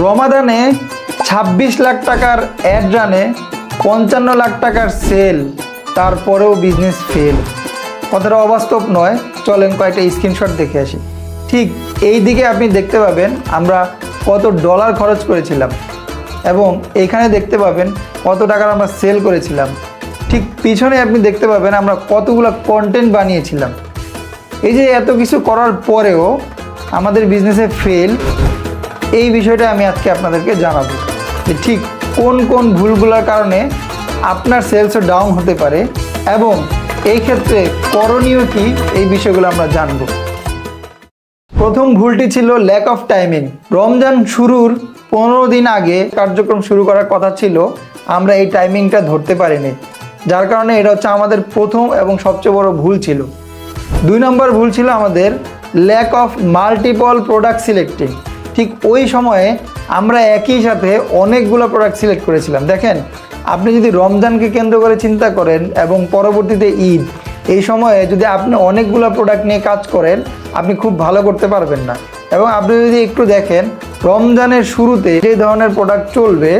রমাদানে ২৬ লাখ টাকার অ্যাড রানে ৫৫ লাখ টাকার সেল, তারপরেও বিজনেস ফেল। কথাটা অবাস্তব নয়, চলেন কয়েকটা স্ক্রিনশট দেখে আসি। ঠিক এই দিকে আপনি দেখতে পাবেন আমরা কত ডলার খরচ করেছিলাম এবং এইখানে দেখতে পাবেন কত টাকার আমরা সেল করেছিলাম। ঠিক পিছনে আপনি দেখতে পাবেন আমরা কতগুলো কন্টেন্ট বানিয়েছিলাম। এই যে এত কিছু করার পরেও আমাদের বিজনেসে ফেল, এই বিষয়টা আমি আজকে আপনাদেরকে জানাবো যে ঠিক কোন কোন ভুলগুলোর কারণে আপনার সেলসও ডাউন হতে পারে এবং এই ক্ষেত্রে করণীয় কি, এই বিষয়গুলো আমরা জানব। প্রথম ভুলটি ছিল ল্যাক অফ টাইমিং। রমজান শুরুর 15 দিন আগে কার্যক্রম শুরু করার কথা ছিল, আমরা এই টাইমিংটা ধরতে পারিনি, যার কারণে এটা হচ্ছে আমাদের প্রথম এবং সবচেয়ে বড় ভুল ছিল। 2 নম্বর ভুল ছিল আমাদের lack of multiple product selecting. ঠিক ওই সময়ে আমরা একই সাথে অনেকগুলো প্রোডাক্ট সিলেক্ট করেছিলাম। দেখেন, আপনি যদি রমজানকে কেন্দ্র করে চিন্তা করেন এবং পরবর্তীতে ঈদ, এই সময়ে যদি আপনি অনেকগুলো প্রোডাক্ট নিয়ে কাজ করেন, আপনি খুব ভালো করতে পারবেন না। এবং আপনি যদি একটু দেখেন, রমজানের শুরুতে যে ধরনের প্রোডাক্ট চলবে,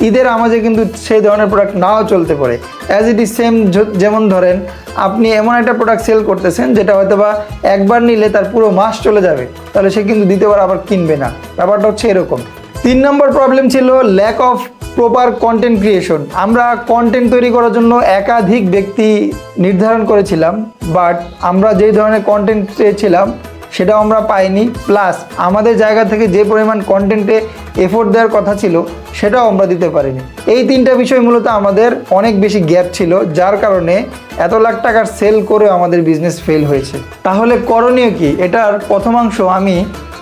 ঈদের আমাজে কিন্তু সেই ধরনের প্রোডাক্ট নাও চলতে পারে। অ্যাজ ইট ইজ সেম, যেমন ধরেন আপনি এমন একটা প্রোডাক্ট সেল করতেছেন যেটা হয়তো বা একবার নিলে তার পুরো মাস চলে যাবে, তাহলে সে কিন্তু দ্বিতীয়বার আবার কিনবে না। ব্যাপারটা হচ্ছে এরকম। 3 নম্বর প্রবলেম ছিল lack of proper content creation. আমরা কন্টেন্ট তৈরি করার জন্য একাধিক ব্যক্তি নির্ধারণ করেছিলাম, বাট আমরা যেই ধরনের কন্টেন্ট চেয়েছিলাম সেটাও আমরা পাইনি, প্লাস আমাদের জায়গা থেকে যে পরিমাণ কন্টেন্টে এফোর্ট দেওয়ার কথা ছিল সেটাও আমরা দিতে পারিনি। এই 3টা বিষয় মূলত আমাদের অনেক বেশি গ্যাপ ছিল, যার কারণে এত লাখ টাকার সেল করেও আমাদের বিজনেস ফেল হয়েছে। তাহলে করণীয় কি? এটার প্রথমাংশ আমি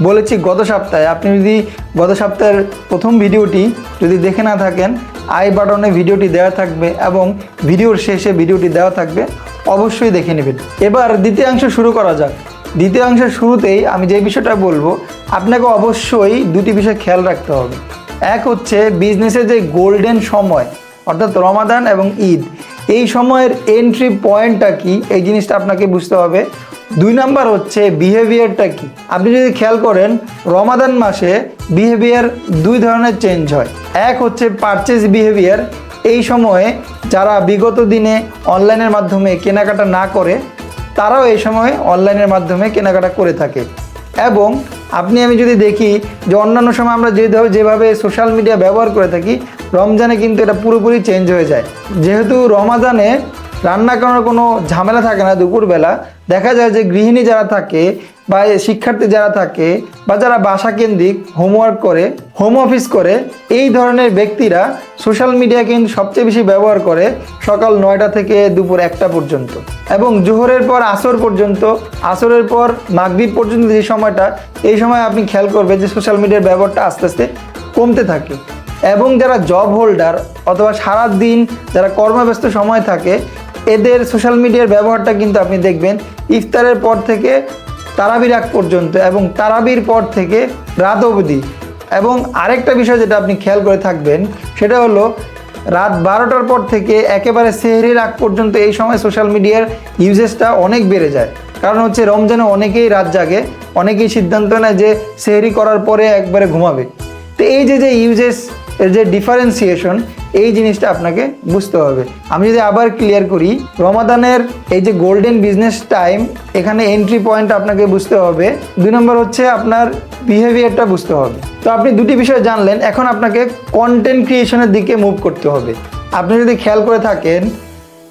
বলেছি গত সপ্তাহে। আপনি যদি গত সপ্তাহের প্রথম ভিডিওটি যদি দেখে না থাকেন, আই বাটনে ভিডিওটি দেওয়া থাকবে এবং ভিডিওর শেষে ভিডিওটি দেওয়া থাকবে, অবশ্যই দেখে নেবেন। এবার দ্বিতীয়াংশ শুরু করা যাক। দ্বিতীয়াংশের শুরুতেই আমি যে বিষয়টা বলবো, আপনাকে অবশ্যই 2টি বিষয় খেয়াল রাখতে হবে। এক হচ্ছে বিজনেসের যে গোল্ডেন সময়, অর্থাৎ রমাদান এবং ঈদ, এই সময়ের এন্ট্রি পয়েন্টটা কি, এই জিনিসটা আপনাকে বুঝতে হবে। 2 নাম্বার হচ্ছে বিহেভিয়ারটা কি। আপনি যদি খেয়াল করেন, রমাদান মাসে বিহেভিয়ার 2 ধরনের চেঞ্জ হয়। এক হচ্ছে পারচেজ বিহেভিয়ার। এই সময়ে যারা বিগত দিনে অনলাইনের মাধ্যমে কেনাকাটা না করে, তারাও এই সময় অনলাইনের মাধ্যমে কেনাকাটা করে থাকে। এবং আমি যদি দেখি যে অন্যান্য সময় আমরা যেভাবে সোশ্যাল মিডিয়া ব্যবহার করে থাকি, রমজানে কিন্তু এটা পুরোপুরি চেঞ্জ হয়ে যায়। যেহেতু রমাজানে রান্না করার কোনো ঝামেলা থাকে না, দুপুরবেলা দেখা যায় যে গৃহিণী যারা থাকে বা শিক্ষার্থী যারা থাকে বা যারা বাসা কেন্দ্রিক হোমওয়ার্ক করে, হোম অফিস করে, এই ধরনের ব্যক্তিরা সোশ্যাল মিডিয়া কিন্তু সবচেয়ে বেশি ব্যবহার করে সকাল 9টা থেকে দুপুর 1টা পর্যন্ত এবং জোহরের পর আসর পর্যন্ত, আসরের পর মাগরিব পর্যন্ত যে সময়টা, এই সময় আপনি খেয়াল করবেন যে সোশ্যাল মিডিয়ার ব্যবহারটা আস্তে আস্তে কমতে থাকে। এবং যারা জব হোল্ডার অথবা সারাদিন যারা কর্মব্যস্ত সময় থাকে, এদের সোশ্যাল মিডিয়ার ব্যবহারটা কিন্তু আপনি দেখবেন ইফতারের পর থেকে তারাবির আগ পর্যন্ত এবং তারাবির পর থেকে রাত অবধি। এবং আরেকটা বিষয় যেটা আপনি খেয়াল করে থাকবেন, সেটা হলো রাত 12টার পর থেকে একেবারে সেহরির আগ পর্যন্ত এই সময় সোশ্যাল মিডিয়ার ইউজেসটা অনেক বেড়ে যায়। কারণ হচ্ছে রমজানে অনেকেই রাত জাগে, অনেকেই সিদ্ধান্ত নেয় যে সেহরি করার পরে একবারে ঘুমাবে। তো এই যে ইউজেস এর যে ডিফারেন্সিয়েশন, এই জিনিসটা আপনাকে বুঝতে হবে। আমি যদি আবার ক্লিয়ার করি, রমাদানের এই যে গোল্ডেন বিজনেস টাইম, এখানে এন্ট্রি পয়েন্ট আপনাকে বুঝতে হবে। 2 নম্বর হচ্ছে আপনার বিহেভিয়ারটা বুঝতে হবে। তো আপনি 2টি বিষয় জানলেন, এখন আপনাকে কন্টেন্ট ক্রিয়েশনের দিকে মুভ করতে হবে। আপনি যদি খেয়াল করে থাকেন,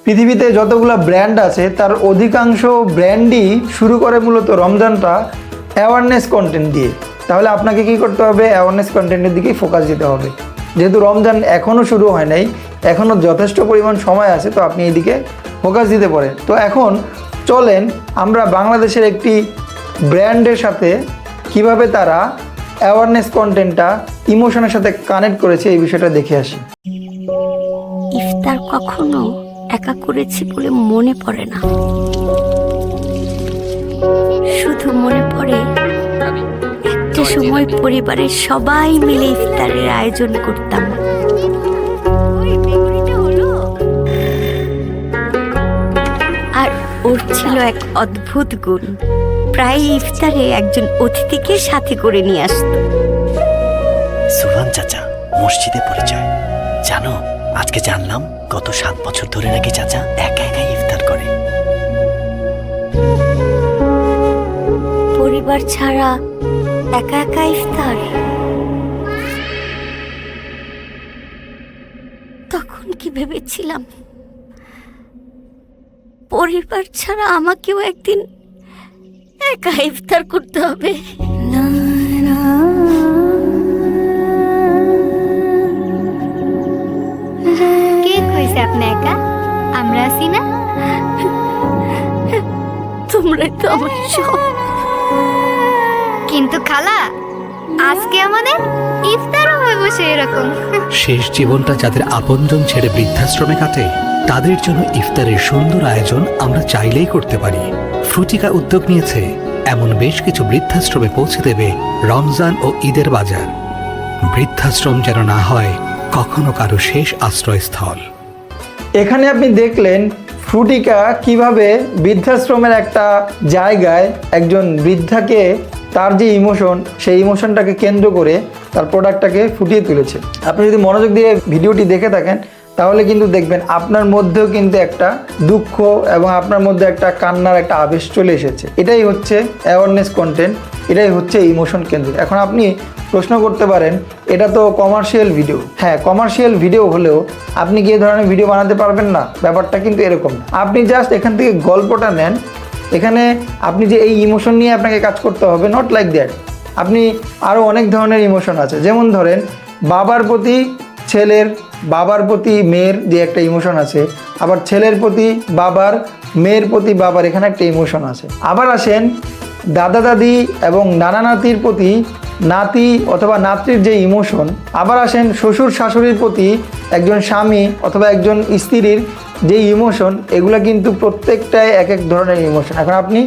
পৃথিবীতে যতগুলো ব্র্যান্ড আছে তার অধিকাংশ ব্র্যান্ডই শুরু করে মূলত রমজানটা অ্যাওয়ারনেস কন্টেন্ট দিয়ে। তাহলে আপনাকে কি করতে হবে? অ্যাওয়ারনেস কন্টেন্টের দিকেই ফোকাস দিতে হবে। যেহেতু রমজান এখনও শুরু হয় নাই, এখনও যথেষ্ট পরিমাণ সময় আছে, তো আপনি এইদিকে ফোকাস দিতে পারেন। তো এখন চলেন আমরা বাংলাদেশের একটি ব্র্যান্ডের সাথে কিভাবে তারা অ্যাওয়ারনেস কন্টেন্টটা ইমোশনের সাথে কানেক্ট করেছে, এই বিষয়টা দেখে আসি। ইফতার কখনো একা করেছি বলে মনে পড়ে না, শুধু মনে পড়ে একটা সময় পরিবারের সবাই মিলে ইফতারের আয়োজন করতাম। আর ওর ছিল এক অদ্ভুত গুণ, প্রায় ইফতারে একজন অতিথিকে সাথে করে নিয়ে আসতো। মসজিদে পরিচয়। জানো, আজকে জানলাম গত 7 বছর ধরে নাকি চাচা একা একাই ইফতার করে। পরিবার ছাড়া একা একা ইফতার? তখন কি ভেবেছিলাম পরিবার ছাড়া আমাকেও একদিন একা ইফতার করতে হবে। কে কইছে আপনি একা? আমরা আছি না? তোমরাই তো আমার সব। কিন্তু খালা, আজকে আমাদের ইফতারও হয়ে বসে এরকম। শেষ জীবনটা যাদের আপনজন ছেড়ে বৃদ্ধাশ্রমে কাটে, তাদের জন্য ইফতারের সুন্দর আয়োজন আমরা চাইলেই করতে পারি। ফ্রুটিকা উদ্যোগ নিয়েছে এমন বেশ কিছু বৃদ্ধাশ্রমে পৌঁছে দেবে রমজান ও ঈদের বাজার। বৃদ্ধাশ্রম যেন না হয় কখনো কারো শেষ আশ্রয়স্থল। এখানে আপনি দেখলেন ফ্রুটিকা কিভাবে বৃদ্ধাশ্রমের একটা জায়গায় একজন বৃদ্ধাকে তার যে ইমোশন, সেই ইমোশনটাকে কেন্দ্র করে তার প্রোডাক্টটাকে ফুটিয়ে তুলেছে। আপনি যদি মনোযোগ দিয়ে ভিডিওটি দেখে থাকেন তাহলে কিন্তু দেখবেন আপনার মধ্যেও কিন্তু একটা দুঃখ এবং আপনার মধ্যে একটা কান্নার একটা আবেশ চলে এসেছে। এটাই হচ্ছে অ্যাওয়ারনেস কন্টেন্ট, এটাই হচ্ছে ইমোশন কেন্দ্র। এখন আপনি প্রশ্ন করতে পারেন, এটা তো কমার্শিয়াল ভিডিও। হ্যাঁ, কমার্শিয়াল ভিডিও হলেও আপনি কি এই ধরনের ভিডিও বানাতে পারবেন না? ব্যাপারটা কিন্তু এরকম না। আপনি জাস্ট এখান থেকে গল্পটা নেন, এখানে আপনি যে এই ইমোশন নিয়ে আপনাকে কাজ করতে হবে, নট লাইক দ্যাট। আপনি আরও অনেক ধরনের ইমোশন আছে, যেমন ধরেন বাবার প্রতি ছেলের, বাবার প্রতি মেয়ের যে একটা ইমোশন আছে, আবার ছেলের প্রতি বাবার, মেয়ের প্রতি বাবার, এখানে একটা ইমোশন আছে। আবার আসেন দাদা দাদি এবং নানা নাতির প্রতি নাতি অথবা নাতৃর যে ইমোশন। আবার আসেন শ্বশুর শাশুড়ির প্রতি একজন স্বামী অথবা একজন স্ত্রীর যে ইমোশন। এগুলো কিন্তু প্রত্যেকটাই এক এক ধরনের ইমোশন। এখন আপনি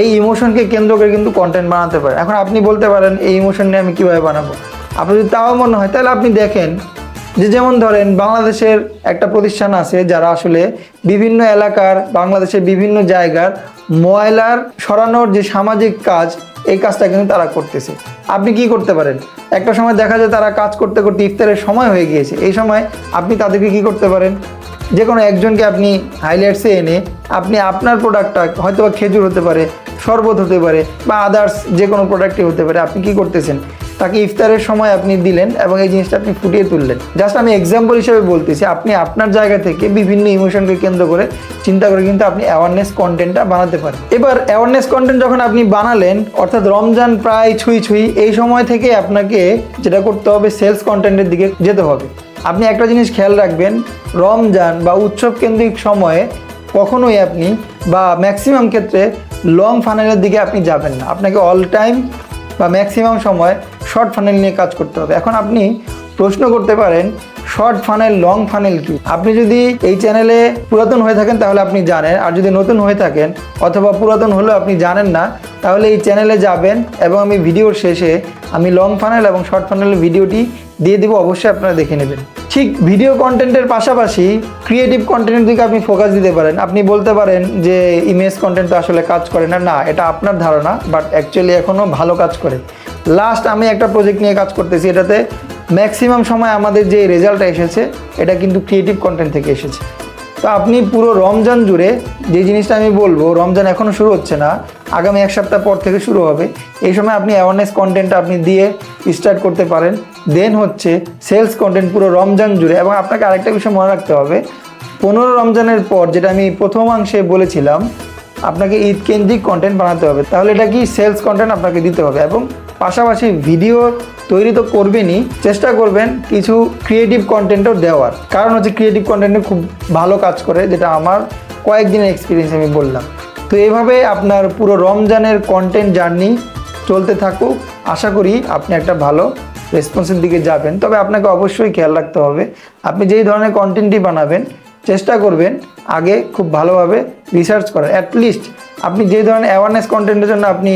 এই ইমোশনকে কেন্দ্র করে কিন্তু কন্টেন্ট বানাতে পারেন। এখন আপনি বলতে পারেন এই ইমোশন নিয়ে আমি কীভাবে বানাবো? আপনার যদি তাও মনে হয় তাহলে আপনি দেখেন যে, যেমন ধরেন বাংলাদেশের একটা প্রতিষ্ঠান আছে যারা আসলে বিভিন্ন এলাকার, বাংলাদেশের বিভিন্ন জায়গার ময়লার সরানোর যে সামাজিক কাজ, এই কাজটা কিন্তু তারা করতেছে। আপনি কি করতে পারেন? একটা সময় দেখা যায় তারা কাজ করতে করতে ইফতারের সময় হয়ে গিয়েছে। এই সময় আপনি তাদেরকে কি করতে পারেন? যে কোনো একজনকে আপনি হাইলাইটসে এনে আপনি আপনার প্রোডাক্টটা, হয়তো বা খেজুর হতে পারে, শরবত হতে পারে, বা আদার্স যে কোনো প্রোডাক্টই হতে পারে, আপনি কি করতেছেন? তাকে ইফতারের সময় আপনি দিলেন এবং এই জিনিসটা আপনি ফুটিয়ে তুললেন। জাস্ট আমি এক্সাম্পল হিসেবে বলতেছি, আপনি আপনার জায়গা থেকে বিভিন্ন ইমোশনকে কেন্দ্র করে চিন্তা করে কিন্তু আপনি অ্যাওয়ারনেস কন্টেন্টটা বানাতে পারেন। এবার অ্যাওয়ারনেস কন্টেন্ট যখন আপনি বানালেন, অর্থাৎ রমজান প্রায় ছুঁই, এই সময় থেকে আপনাকে যেটা করতে হবে, সেলস কন্টেন্টের দিকে যেতে হবে। আপনি একটা জিনিস খেয়াল রাখবেন, রমজান বা উৎসব কেন্দ্রিক সময়ে কখনোই আপনি বা ম্যাক্সিমাম ক্ষেত্রে লং ফানেলের দিকে আপনি যাবেন না। আপনাকে অল টাইম বা ম্যাক্সিমাম সময় শর্ট ফানেল নিয়ে কাজ করতে হবে। এখন আপনি প্রশ্ন করতে পারেন, শর্ট ফানেল, লং ফানেল কি? আপনি যদি এই চ্যানেলে পুরাতন হয়ে থাকেন তাহলে আপনি জানেন, আর যদি নতুন হয়ে থাকেন অথবা পুরাতন হলেও আপনি জানেন না, তাহলে এই চ্যানেলে যাবেন এবং আমি ভিডিওর শেষে আমি লং ফানেল এবং শর্ট ফানেলের ভিডিওটি দিয়ে দিব, অবশ্যই আপনারা দেখে নেবেন। ঠিক ভিডিও কন্টেন্টের পাশাপাশি ক্রিয়েটিভ কন্টেন্টের দিকে আপনি ফোকাস দিতে পারেন। আপনি বলতে পারেন যে ইমেজ কন্টেন্ট তো আসলে কাজ করে না। না, এটা আপনার ধারণা, বাট অ্যাকচুয়ালি এখনও ভালো কাজ করে। লাস্ট আমি একটা প্রজেক্ট নিয়ে কাজ করতেছি, এটাতে ম্যাক্সিমাম সময় আমাদের যে রেজাল্টটা এসেছে এটা কিন্তু ক্রিয়েটিভ কন্টেন্ট থেকে এসেছে। তো আপনি পুরো রমজান জুড়ে যে জিনিসটা আমি বলবো, রমজান এখনও শুরু হচ্ছে না, আগামী 1 সপ্তাহ পর থেকে শুরু হবে। এই সময় আপনি অ্যাওয়ারনেস কন্টেন্টটা আপনি দিয়ে স্টার্ট করতে পারেন। দেন হচ্ছে সেলস কন্টেন্ট পুরো রমজান জুড়ে। এবং আপনাকে আরেকটা বিষয় মনে রাখতে হবে, 15 রমজানের পর, যেটা আমি প্রথমাংশে বলেছিলাম, আপনাকে ঈদ কেন্দ্রিক কন্টেন্ট বানাতে হবে। তাহলে এটা কি সেলস কন্টেন্ট আপনাকে দিতে হবে, এবং পাশাপাশি ভিডিও তৈরি তো করবেনই, চেষ্টা করবেন কিছু ক্রিয়েটিভ কন্টেন্টও দেওয়ার। কারণ হচ্ছে ক্রিয়েটিভ কন্টেন্টে খুব ভালো কাজ করে, যেটা আমার কয়েকদিনের এক্সপিরিয়েন্স আমি বললাম। তো এইভাবে আপনার পুরো রমজানের কন্টেন্ট জার্নি চলতে থাকুক। আশা করি আপনি একটা ভালো রেসপন্সের দিকে যাবেন। তবে আপনাকে অবশ্যই খেয়াল রাখতে হবে, আপনি যেই ধরনের কন্টেন্টই বানাবেন চেষ্টা করবেন আগে খুব ভালোভাবে রিসার্চ করার। অ্যাটলিস্ট আপনি যে ধরনের অ্যাওয়ারনেস কন্টেন্টের জন্য আপনি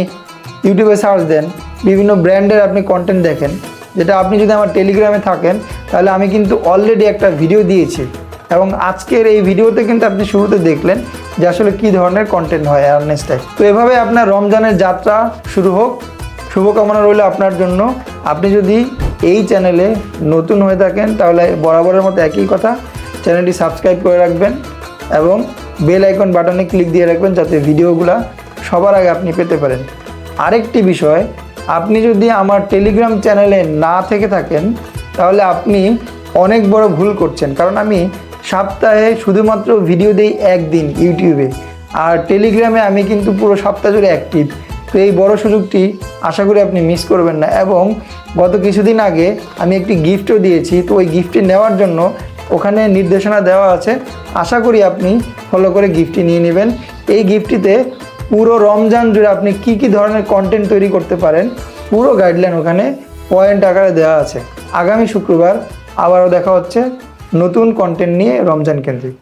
ইউটিউবে সার্চ দেন, বিভিন্ন ব্র্যান্ডের আপনি কন্টেন্ট দেখেন, যেটা আপনি যদি আমার টেলিগ্রামে থাকেন তাহলে আমি কিন্তু অলরেডি একটা ভিডিও দিয়েছি, এবং আজকের এই ভিডিওতে কিন্তু আপনি শুরুতে দেখলেন যে আসলে কী ধরনের কন্টেন্ট হয় অ্যাওয়ারনেস টাইপ। তো এভাবে আপনার রমজানের যাত্রা শুরু হোক, শুভকামনা রইল আপনার জন্য। আপনি যদি এই চ্যানেলে নতুন হয়ে থাকেন তাহলে বরাবরের মতো একই কথা, চ্যানেলটি সাবস্ক্রাইব করে রাখবেন এবং বেল আইকন বাটনে ক্লিক দিয়ে রাখবেন যাতে ভিডিওগুলো সবার আগে আপনি পেতে পারেন। আরেকটি বিষয়, আপনি যদি আমার টেলিগ্রাম চ্যানেলে না থেকে থাকেন তাহলে আপনি অনেক বড় ভুল করছেন, কারণ আমি সপ্তাহে শুধুমাত্র ভিডিও দেই একদিন ইউটিউবে, আর টেলিগ্রামে আমি কিন্তু পুরো সপ্তাহ জুড়ে অ্যাক্টিভ। তো এই বড় সুযোগটি আশা করি আপনি মিস করবেন না। এবং গত কিছুদিন আগে আমি একটি গিফটও দিয়েছি, তো ওই গিফটটি নেওয়ার জন্য ওখানে নির্দেশনা দেওয়া আছে, আশা করি আপনি ফলো করে গিফটটি নিয়ে নেবেন। এই গিফটটিতে পুরো রমজান জুড়ে আপনি কি কি ধরনের কন্টেন্ট তৈরি করতে পারেন পুরো গাইডলাইন ওখানে পয়েন্ট আকারে দেওয়া আছে। আগামী শুক্রবার আবারও দেখা হচ্ছে নতুন কন্টেন্ট নিয়ে রমজান কেন্দ্রিক।